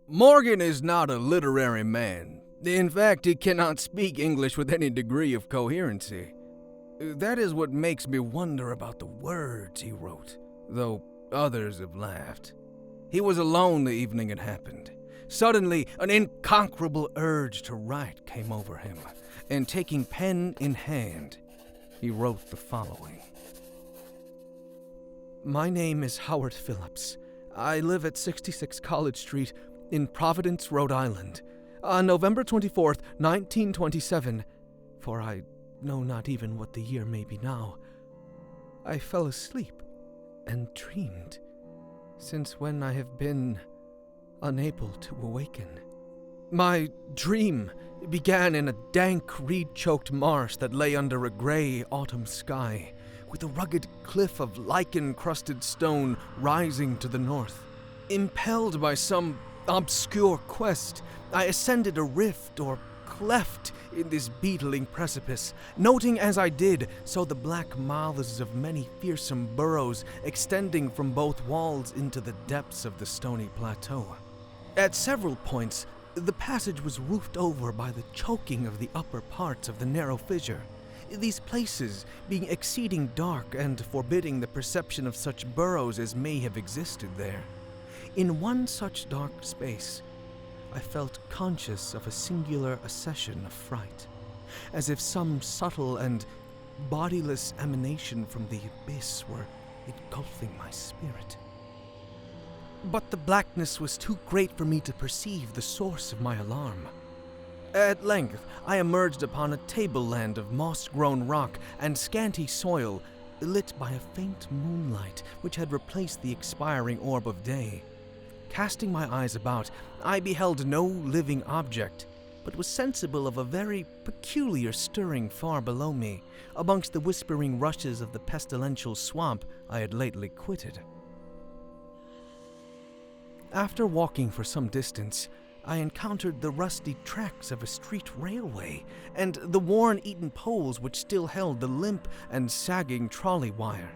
Morgan is not a literary man. In fact, he cannot speak English with any degree of coherency. That is what makes me wonder about the words he wrote, though others have laughed. He was alone the evening it happened. Suddenly, an inconquerable urge to write came over him, and taking pen in hand, he wrote the following. My name is Howard Phillips. I live at 66 College Street in Providence, Rhode Island. On November 24th, 1927, for I know not even what the year may be now, I fell asleep and dreamed, since when I have been unable to awaken. My dream began in a dank, reed-choked marsh that lay under a gray autumn sky, with a rugged cliff of lichen-crusted stone rising to the north. Impelled by some obscure quest, I ascended a rift or cleft in this beetling precipice, noting as I did so the black mouths of many fearsome burrows extending from both walls into the depths of the stony plateau. At several points, the passage was roofed over by the choking of the upper parts of the narrow fissure, these places being exceeding dark and forbidding the perception of such burrows as may have existed there. In one such dark space, I felt conscious of a singular accession of fright, as if some subtle and bodiless emanation from the abyss were engulfing my spirit. But the blackness was too great for me to perceive the source of my alarm. At length, I emerged upon a tableland of moss-grown rock and scanty soil, lit by a faint moonlight which had replaced the expiring orb of day. Casting my eyes about, I beheld no living object, but was sensible of a very peculiar stirring far below me, amongst the whispering rushes of the pestilential swamp I had lately quitted. After walking for some distance, I encountered the rusty tracks of a street railway and the worm-eaten poles which still held the limp and sagging trolley wire.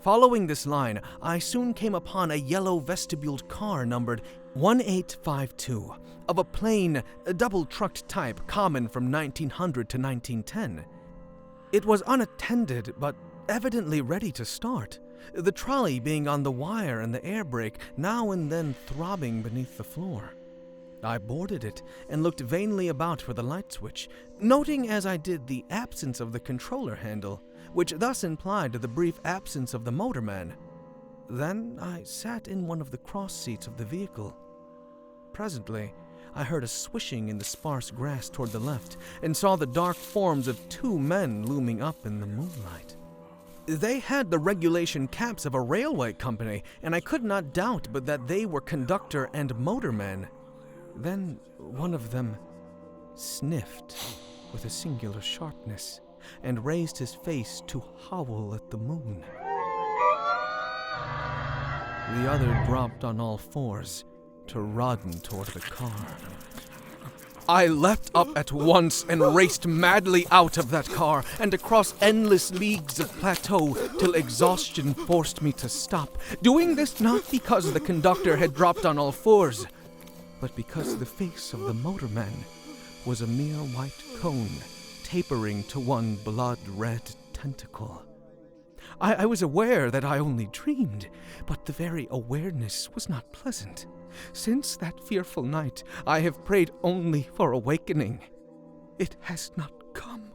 Following this line, I soon came upon a yellow vestibuled car numbered 1852, of a plain, double-trucked type common from 1900 to 1910. It was unattended, but evidently ready to start, the trolley being on the wire and the air brake now and then throbbing beneath the floor. I boarded it and looked vainly about for the light switch, noting as I did the absence of the controller handle, which thus implied the brief absence of the motorman. Then I sat in one of the cross seats of the vehicle. Presently, I heard a swishing in the sparse grass toward the left and saw the dark forms of two men looming up in the moonlight. They had the regulation caps of a railway company, and I could not doubt but that they were conductor and motorman. Then one of them sniffed with a singular sharpness and raised his face to howl at the moon. The other dropped on all fours to run toward the car. I leapt up at once and raced madly out of that car and across endless leagues of plateau till exhaustion forced me to stop, doing this not because the conductor had dropped on all fours, but because the face of the motorman was a mere white cone tapering to one blood-red tentacle. I was aware that I only dreamed, but the very awareness was not pleasant. Since that fearful night, I have prayed only for awakening. It has not come.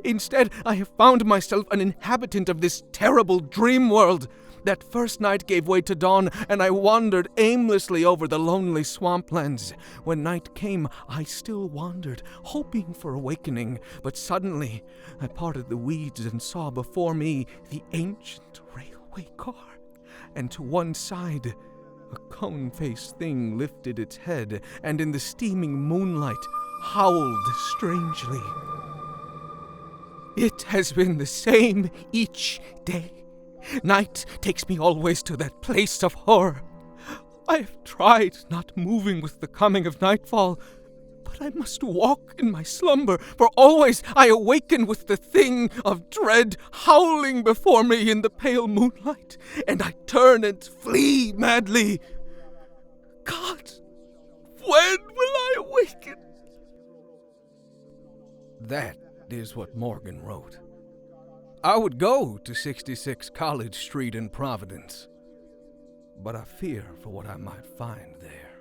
Instead, I have found myself an inhabitant of this terrible dream world. That first night gave way to dawn, and I wandered aimlessly over the lonely swamplands. When night came, I still wandered, hoping for awakening, but suddenly I parted the weeds and saw before me the ancient railway car, and to one side a cone-faced thing lifted its head, and in the steaming moonlight howled strangely. It has been the same each day. Night takes me always to that place of horror. I have tried not moving with the coming of nightfall, but I must walk in my slumber, for always I awaken with the thing of dread howling before me in the pale moonlight, and I turn and flee madly. God, When will I awaken? That is what Morgan wrote. I would go to 66 College Street in Providence, but I fear for what I might find there.